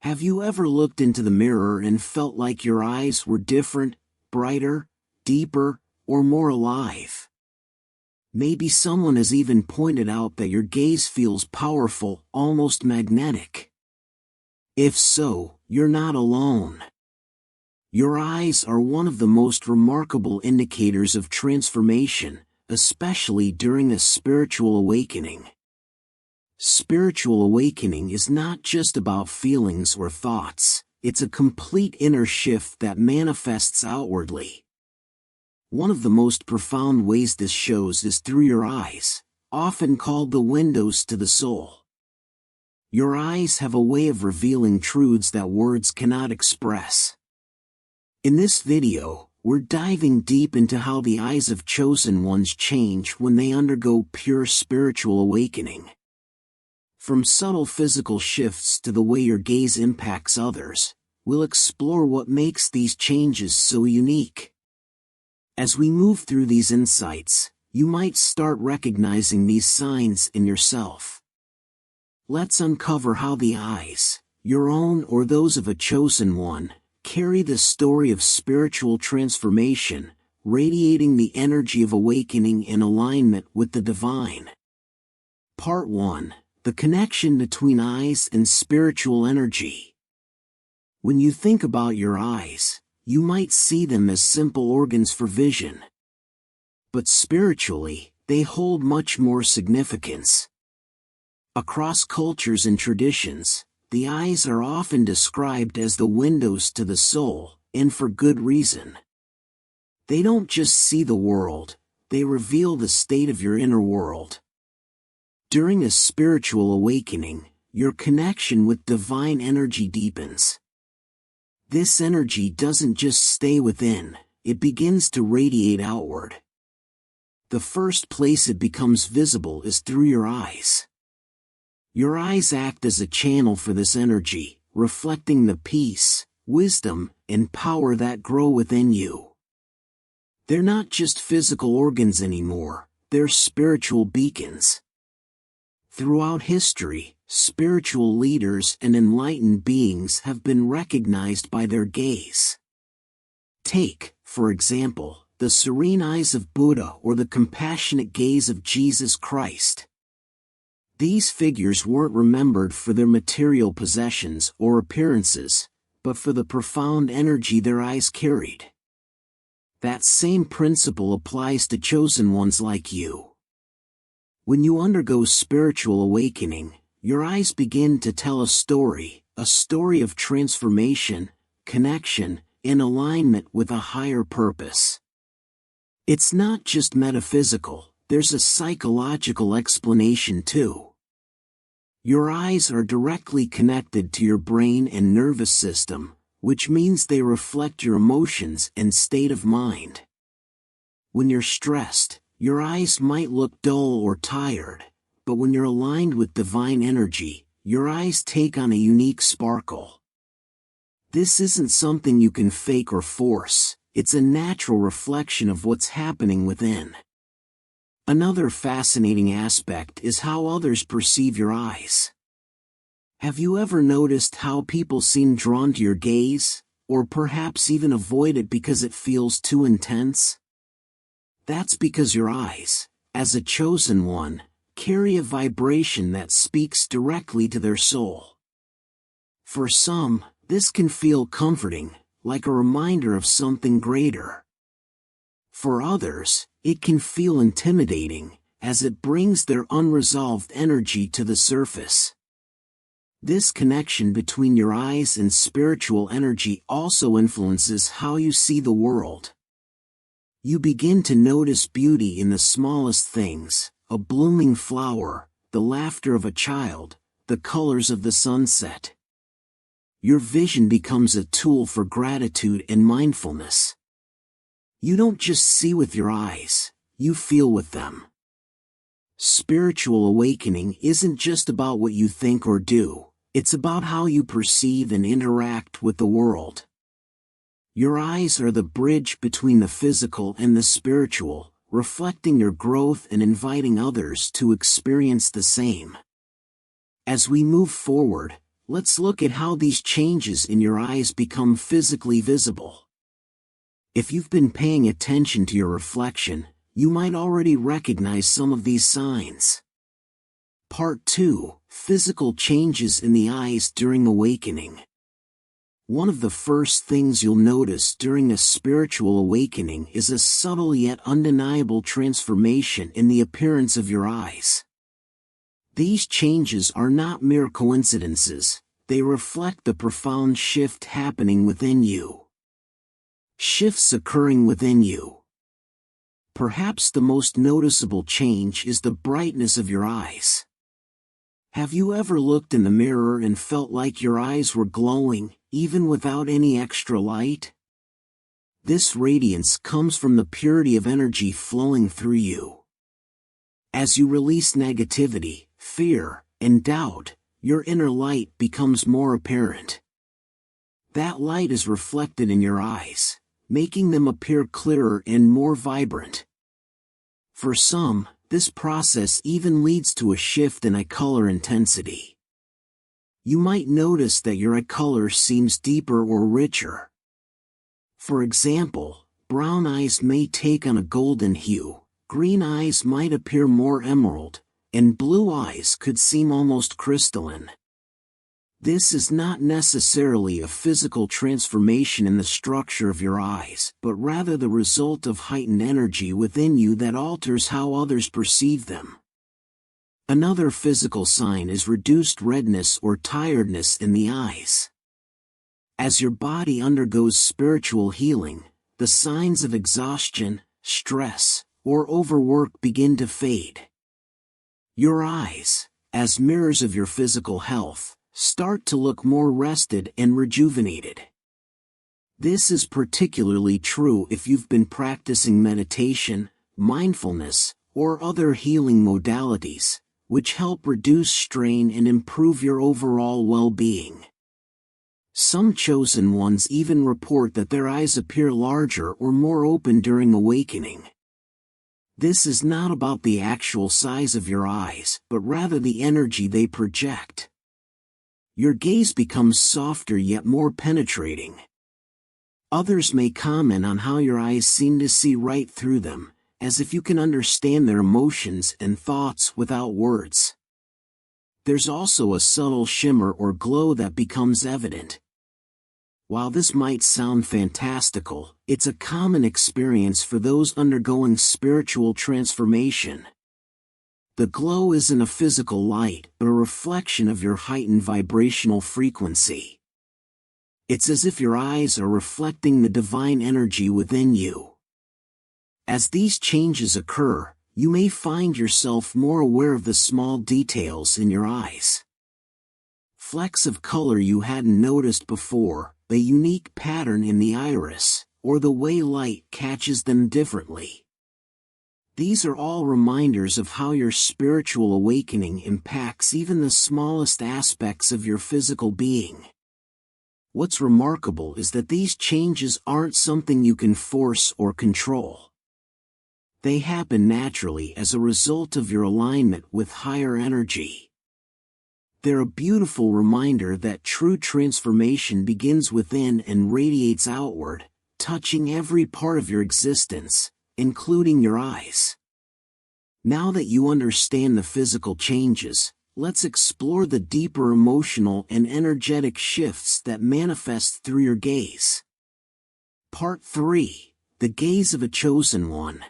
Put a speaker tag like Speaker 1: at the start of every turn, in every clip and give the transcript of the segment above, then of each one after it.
Speaker 1: Have you ever looked into the mirror and felt like your eyes were different, brighter, deeper, or more alive? Maybe someone has even pointed out that your gaze feels powerful, almost magnetic. If so, you're not alone. Your eyes are one of the most remarkable indicators of transformation, especially during a spiritual awakening. Spiritual awakening is not just about feelings or thoughts, it's a complete inner shift that manifests outwardly. One of the most profound ways this shows is through your eyes, often called the windows to the soul. Your eyes have a way of revealing truths that words cannot express. In this video, we're diving deep into how the eyes of chosen ones change when they undergo pure spiritual awakening. From subtle physical shifts to the way your gaze impacts others, we'll explore what makes these changes so unique. As we move through these insights, you might start recognizing these signs in yourself. Let's uncover how the eyes, your own or those of a chosen one, carry the story of spiritual transformation, radiating the energy of awakening in alignment with the divine. Part 1. The connection between eyes and spiritual energy. When you think about your eyes, you might see them as simple organs for vision. But spiritually, they hold much more significance. Across cultures and traditions, the eyes are often described as the windows to the soul, and for good reason. They don't just see the world, they reveal the state of your inner world. During a spiritual awakening, your connection with divine energy deepens. This energy doesn't just stay within, it begins to radiate outward. The first place it becomes visible is through your eyes. Your eyes act as a channel for this energy, reflecting the peace, wisdom, and power that grow within you. They're not just physical organs anymore, they're spiritual beacons. Throughout history, spiritual leaders and enlightened beings have been recognized by their gaze. Take, for example, the serene eyes of Buddha or the compassionate gaze of Jesus Christ. These figures weren't remembered for their material possessions or appearances, but for the profound energy their eyes carried. That same principle applies to chosen ones like you. When you undergo spiritual awakening, your eyes begin to tell a story of transformation, connection, and alignment with a higher purpose. It's not just metaphysical, there's a psychological explanation too. Your eyes are directly connected to your brain and nervous system, which means they reflect your emotions and state of mind. When you're stressed, your eyes might look dull or tired, but when you're aligned with divine energy, your eyes take on a unique sparkle. This isn't something you can fake or force, it's a natural reflection of what's happening within. Another fascinating aspect is how others perceive your eyes. Have you ever noticed how people seem drawn to your gaze, or perhaps even avoid it because it feels too intense? That's because your eyes, as a chosen one, carry a vibration that speaks directly to their soul. For some, this can feel comforting, like a reminder of something greater. For others, it can feel intimidating, as it brings their unresolved energy to the surface. This connection between your eyes and spiritual energy also influences how you see the world. You begin to notice beauty in the smallest things, a blooming flower, the laughter of a child, the colors of the sunset. Your vision becomes a tool for gratitude and mindfulness. You don't just see with your eyes, you feel with them. Spiritual awakening isn't just about what you think or do, it's about how you perceive and interact with the world. Your eyes are the bridge between the physical and the spiritual, reflecting your growth and inviting others to experience the same. As we move forward, let's look at how these changes in your eyes become physically visible. If you've been paying attention to your reflection, you might already recognize some of these signs. Part 2: Physical changes in the eyes during awakening. One of the first things you'll notice during a spiritual awakening is a subtle yet undeniable transformation in the appearance of your eyes. These changes are not mere coincidences, they reflect the profound shift happening within you. Shifts occurring within you. Perhaps the most noticeable change is the brightness of your eyes. Have you ever looked in the mirror and felt like your eyes were glowing, even without any extra light? This radiance comes from the purity of energy flowing through you. As you release negativity, fear, and doubt, your inner light becomes more apparent. That light is reflected in your eyes, making them appear clearer and more vibrant. For some, this process even leads to a shift in eye color intensity. You might notice that your eye color seems deeper or richer. For example, brown eyes may take on a golden hue, green eyes might appear more emerald, and blue eyes could seem almost crystalline. This is not necessarily a physical transformation in the structure of your eyes, but rather the result of heightened energy within you that alters how others perceive them. Another physical sign is reduced redness or tiredness in the eyes. As your body undergoes spiritual healing, the signs of exhaustion, stress, or overwork begin to fade. Your eyes, as mirrors of your physical health, start to look more rested and rejuvenated. This is particularly true if you've been practicing meditation, mindfulness, or other healing modalities, which help reduce strain and improve your overall well-being. Some chosen ones even report that their eyes appear larger or more open during awakening. This is not about the actual size of your eyes, but rather the energy they project. Your gaze becomes softer yet more penetrating. Others may comment on how your eyes seem to see right through them, as if you can understand their emotions and thoughts without words. There's also a subtle shimmer or glow that becomes evident. While this might sound fantastical, it's a common experience for those undergoing spiritual transformation. The glow isn't a physical light, but a reflection of your heightened vibrational frequency. It's as if your eyes are reflecting the divine energy within you. As these changes occur, you may find yourself more aware of the small details in your eyes. Flecks of color you hadn't noticed before, a unique pattern in the iris, or the way light catches them differently. These are all reminders of how your spiritual awakening impacts even the smallest aspects of your physical being. What's remarkable is that these changes aren't something you can force or control. They happen naturally as a result of your alignment with higher energy. They're a beautiful reminder that true transformation begins within and radiates outward, touching every part of your existence, including your eyes. Now that you understand the physical changes, let's explore the deeper emotional and energetic shifts that manifest through your gaze. Part 3: The Gaze of a Chosen One.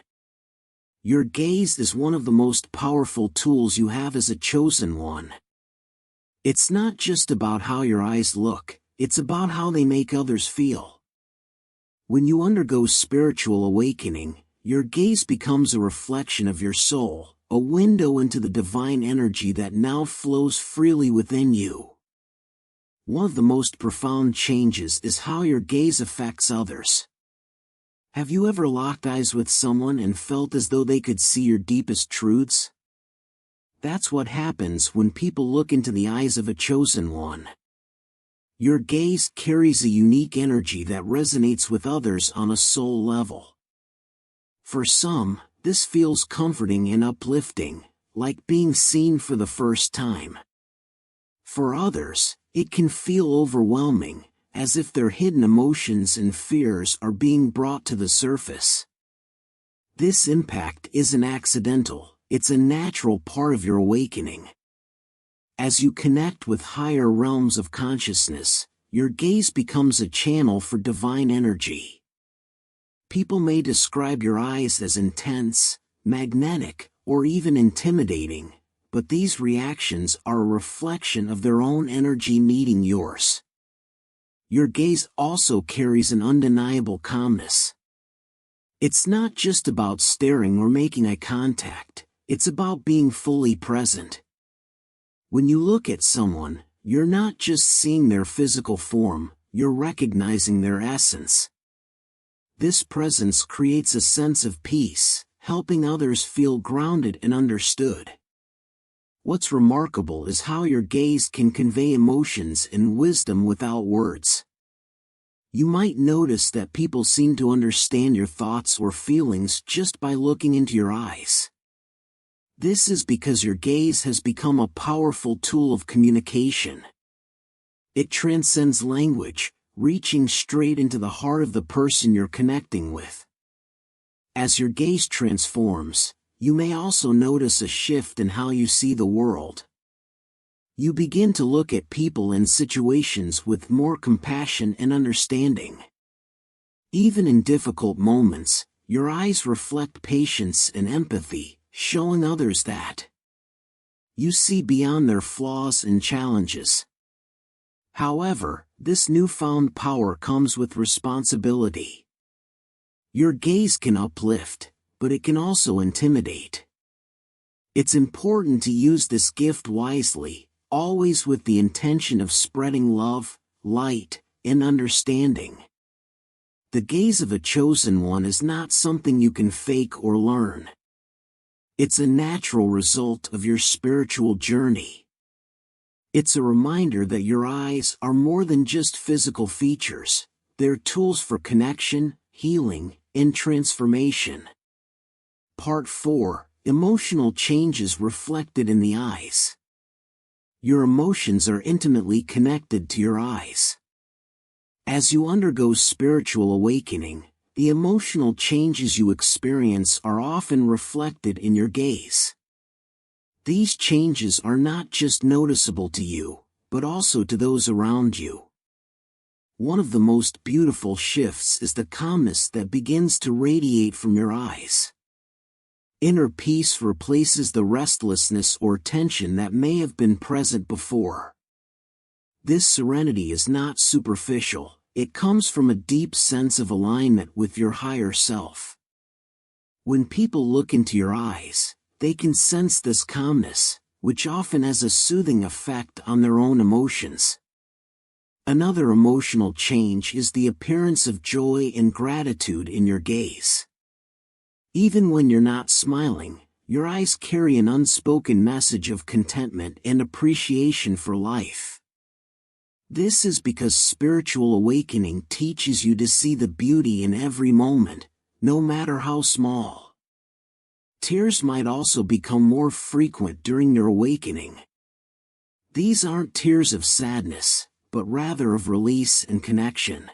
Speaker 1: Your gaze is one of the most powerful tools you have as a chosen one. It's not just about how your eyes look, it's about how they make others feel. When you undergo spiritual awakening, your gaze becomes a reflection of your soul, a window into the divine energy that now flows freely within you. One of the most profound changes is how your gaze affects others. Have you ever locked eyes with someone and felt as though they could see your deepest truths? That's what happens when people look into the eyes of a chosen one. Your gaze carries a unique energy that resonates with others on a soul level. For some, this feels comforting and uplifting, like being seen for the first time. For others, it can feel overwhelming, as if their hidden emotions and fears are being brought to the surface. This impact isn't accidental, it's a natural part of your awakening. As you connect with higher realms of consciousness, your gaze becomes a channel for divine energy. People may describe your eyes as intense, magnetic, or even intimidating, but these reactions are a reflection of their own energy meeting yours. Your gaze also carries an undeniable calmness. It's not just about staring or making eye contact, it's about being fully present. When you look at someone, you're not just seeing their physical form, you're recognizing their essence. This presence creates a sense of peace, helping others feel grounded and understood. What's remarkable is how your gaze can convey emotions and wisdom without words. You might notice that people seem to understand your thoughts or feelings just by looking into your eyes. This is because your gaze has become a powerful tool of communication. It transcends language, reaching straight into the heart of the person you're connecting with. As your gaze transforms, you may also notice a shift in how you see the world. You begin to look at people and situations with more compassion and understanding. Even in difficult moments, your eyes reflect patience and empathy, showing others that you see beyond their flaws and challenges. However, this newfound power comes with responsibility. Your gaze can uplift, but it can also intimidate. It's important to use this gift wisely, always with the intention of spreading love, light, and understanding. The gaze of a chosen one is not something you can fake or learn. It's a natural result of your spiritual journey. It's a reminder that your eyes are more than just physical features, they're tools for connection, healing, and transformation. Part 4: Emotional changes reflected in the eyes. Your emotions are intimately connected to your eyes. As you undergo spiritual awakening, the emotional changes you experience are often reflected in your gaze. These changes are not just noticeable to you, but also to those around you. One of the most beautiful shifts is the calmness that begins to radiate from your eyes. Inner peace replaces the restlessness or tension that may have been present before. This serenity is not superficial, it comes from a deep sense of alignment with your higher self. When people look into your eyes, they can sense this calmness, which often has a soothing effect on their own emotions. Another emotional change is the appearance of joy and gratitude in your gaze. Even when you're not smiling, your eyes carry an unspoken message of contentment and appreciation for life. This is because spiritual awakening teaches you to see the beauty in every moment, no matter how small. Tears might also become more frequent during your awakening. These aren't tears of sadness, but rather of release and connection.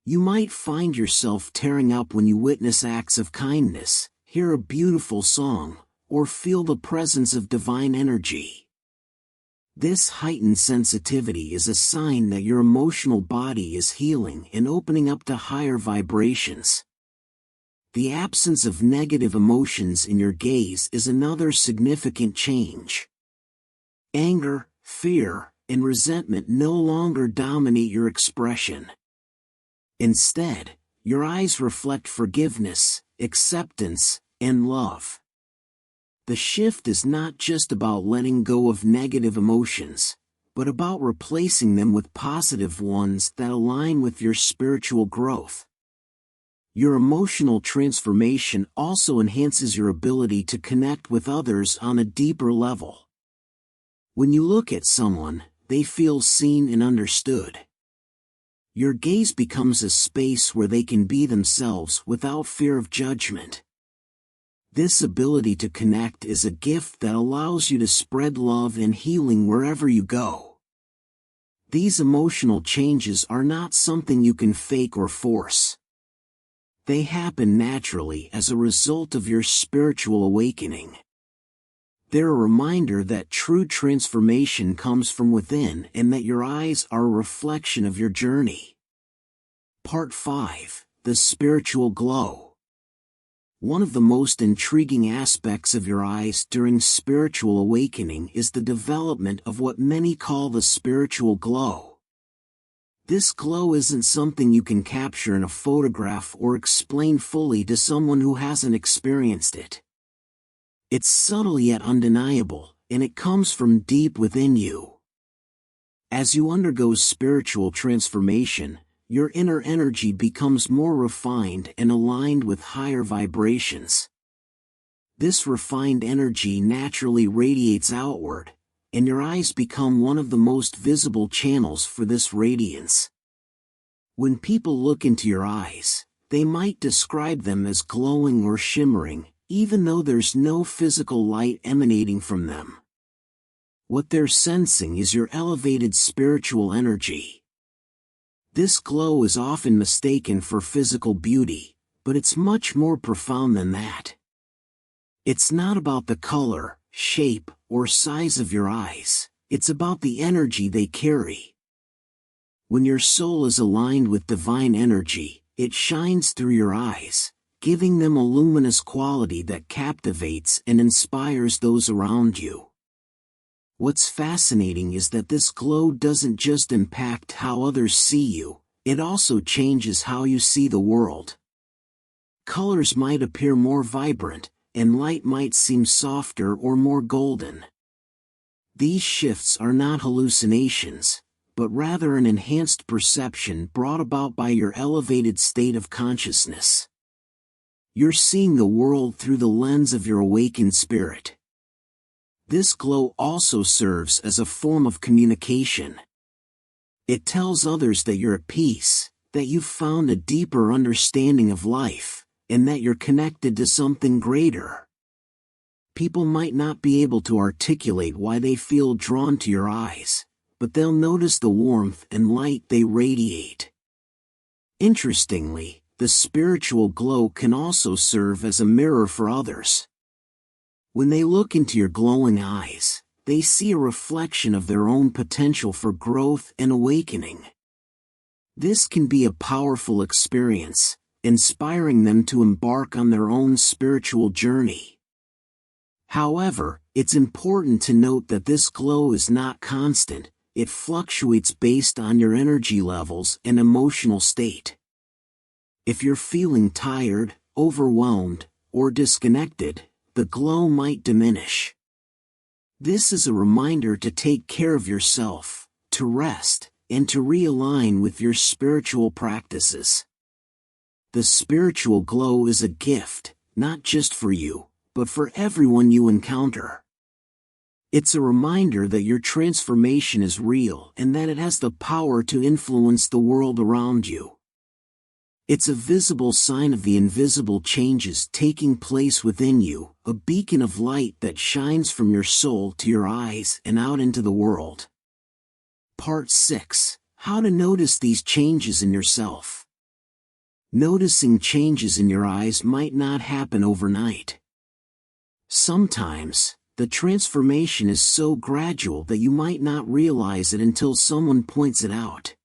Speaker 1: You might find yourself tearing up when you witness acts of kindness, hear a beautiful song, or feel the presence of divine energy. This heightened sensitivity is a sign that your emotional body is healing and opening up to higher vibrations. The absence of negative emotions in your gaze is another significant change. Anger, fear, and resentment no longer dominate your expression. Instead, your eyes reflect forgiveness, acceptance, and love. The shift is not just about letting go of negative emotions, but about replacing them with positive ones that align with your spiritual growth. Your emotional transformation also enhances your ability to connect with others on a deeper level. When you look at someone, they feel seen and understood. Your gaze becomes a space where they can be themselves without fear of judgment. This ability to connect is a gift that allows you to spread love and healing wherever you go. These emotional changes are not something you can fake or force. They happen naturally as a result of your spiritual awakening. They're a reminder that true transformation comes from within and that your eyes are a reflection of your journey. Part 5. The Spiritual Glow. One of the most intriguing aspects of your eyes during spiritual awakening is the development of what many call the spiritual glow. This glow isn't something you can capture in a photograph or explain fully to someone who hasn't experienced it. It's subtle yet undeniable, and it comes from deep within you. As you undergo spiritual transformation, your inner energy becomes more refined and aligned with higher vibrations. This refined energy naturally radiates outward, and your eyes become one of the most visible channels for this radiance. When people look into your eyes, they might describe them as glowing or shimmering, even though there's no physical light emanating from them. What they're sensing is your elevated spiritual energy. This glow is often mistaken for physical beauty, but it's much more profound than that. It's not about the color, shape, or size of your eyes, it's about the energy they carry. When your soul is aligned with divine energy, it shines through your eyes, giving them a luminous quality that captivates and inspires those around you. What's fascinating is that this glow doesn't just impact how others see you, it also changes how you see the world. Colors might appear more vibrant, and light might seem softer or more golden. These shifts are not hallucinations, but rather an enhanced perception brought about by your elevated state of consciousness. You're seeing the world through the lens of your awakened spirit. This glow also serves as a form of communication. It tells others that you're at peace, that you've found a deeper understanding of life, and that you're connected to something greater. People might not be able to articulate why they feel drawn to your eyes, but they'll notice the warmth and light they radiate. Interestingly, the spiritual glow can also serve as a mirror for others. When they look into your glowing eyes, they see a reflection of their own potential for growth and awakening. This can be a powerful experience, inspiring them to embark on their own spiritual journey. However, it's important to note that this glow is not constant, it fluctuates based on your energy levels and emotional state. If you're feeling tired, overwhelmed, or disconnected, the glow might diminish. This is a reminder to take care of yourself, to rest, and to realign with your spiritual practices. The spiritual glow is a gift, not just for you, but for everyone you encounter. It's a reminder that your transformation is real and that it has the power to influence the world around you. It's a visible sign of the invisible changes taking place within you, a beacon of light that shines from your soul to your eyes and out into the world. Part 6. How to notice these changes in yourself. Noticing changes in your eyes might not happen overnight. Sometimes, the transformation is so gradual that you might not realize it until someone points it out.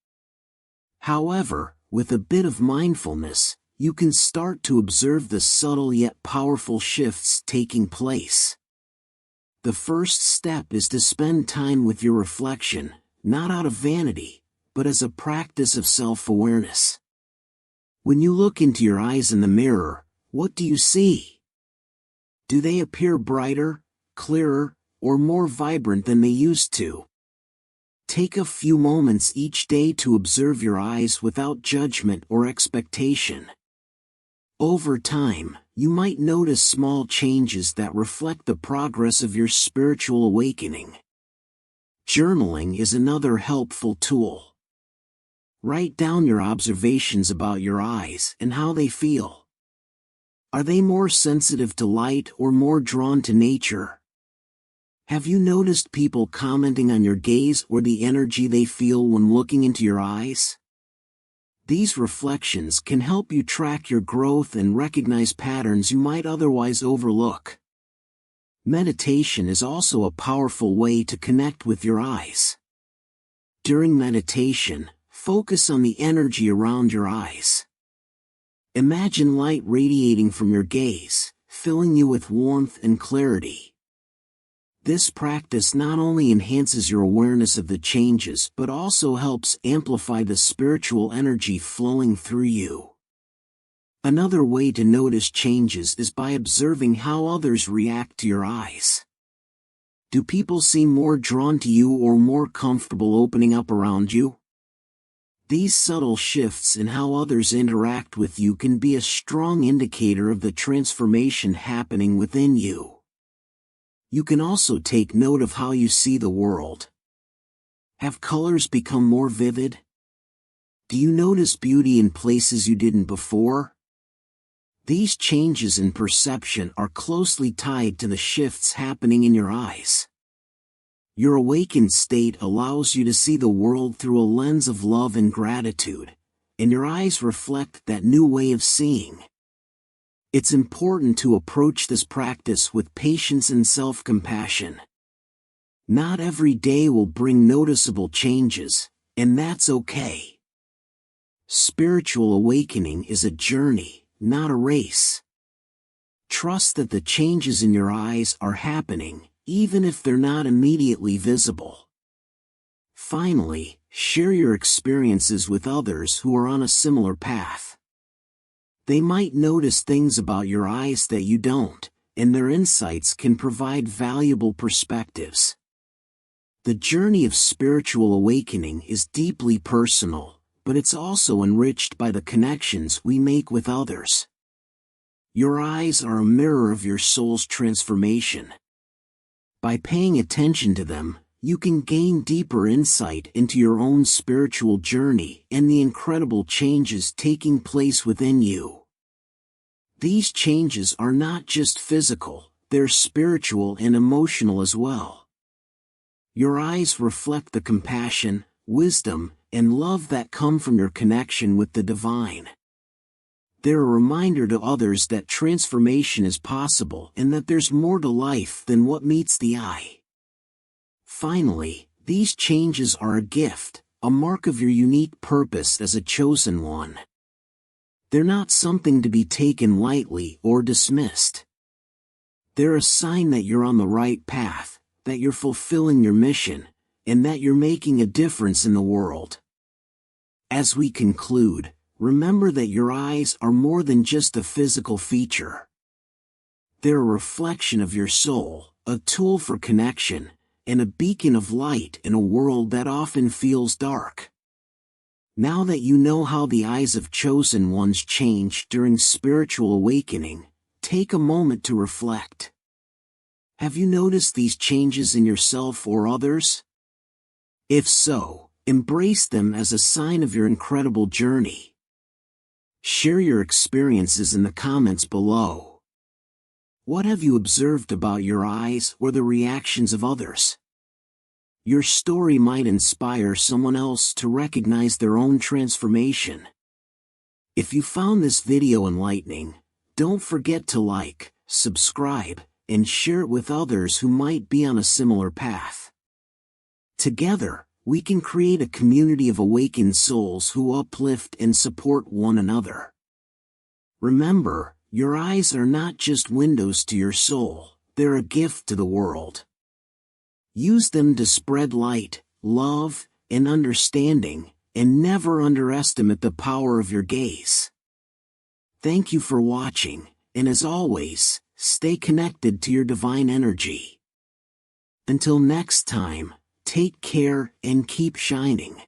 Speaker 1: However, with a bit of mindfulness, you can start to observe the subtle yet powerful shifts taking place. The first step is to spend time with your reflection, not out of vanity, but as a practice of self-awareness. When you look into your eyes in the mirror, what do you see? Do they appear brighter, clearer, or more vibrant than they used to? Take a few moments each day to observe your eyes without judgment or expectation. Over time, you might notice small changes that reflect the progress of your spiritual awakening. Journaling is another helpful tool. Write down your observations about your eyes and how they feel. Are they more sensitive to light or more drawn to nature? Have you noticed people commenting on your gaze or the energy they feel when looking into your eyes? These reflections can help you track your growth and recognize patterns you might otherwise overlook. Meditation is also a powerful way to connect with your eyes. During meditation, focus on the energy around your eyes. Imagine light radiating from your gaze, filling you with warmth and clarity. This practice not only enhances your awareness of the changes but also helps amplify the spiritual energy flowing through you. Another way to notice changes is by observing how others react to your eyes. Do people seem more drawn to you or more comfortable opening up around you? These subtle shifts in how others interact with you can be a strong indicator of the transformation happening within you. You can also take note of how you see the world. Have colors become more vivid? Do you notice beauty in places you didn't before? These changes in perception are closely tied to the shifts happening in your eyes. Your awakened state allows you to see the world through a lens of love and gratitude, and your eyes reflect that new way of seeing. It's important to approach this practice with patience and self-compassion. Not every day will bring noticeable changes, and that's okay. Spiritual awakening is a journey, not a race. Trust that the changes in your eyes are happening, even if they're not immediately visible. Finally, share your experiences with others who are on a similar path. They might notice things about your eyes that you don't, and their insights can provide valuable perspectives. The journey of spiritual awakening is deeply personal, but it's also enriched by the connections we make with others. Your eyes are a mirror of your soul's transformation. By paying attention to them, you can gain deeper insight into your own spiritual journey and the incredible changes taking place within you. These changes are not just physical, they're spiritual and emotional as well. Your eyes reflect the compassion, wisdom, and love that come from your connection with the divine. They're a reminder to others that transformation is possible and that there's more to life than what meets the eye. Finally, these changes are a gift, a mark of your unique purpose as a chosen one. They're not something to be taken lightly or dismissed. They're a sign that you're on the right path, that you're fulfilling your mission, and that you're making a difference in the world. As we conclude, remember that your eyes are more than just a physical feature. They're a reflection of your soul, a tool for connection, and a beacon of light in a world that often feels dark. Now that you know how the eyes of chosen ones change during spiritual awakening, take a moment to reflect. Have you noticed these changes in yourself or others? If so, embrace them as a sign of your incredible journey. Share your experiences in the comments below. What have you observed about your eyes or the reactions of others? Your story might inspire someone else to recognize their own transformation. If you found this video enlightening, don't forget to like, subscribe, and share it with others who might be on a similar path. Together, we can create a community of awakened souls who uplift and support one another. Remember, your eyes are not just windows to your soul, they're a gift to the world. Use them to spread light, love, and understanding, and never underestimate the power of your gaze. Thank you for watching, and as always, stay connected to your divine energy. Until next time, take care and keep shining.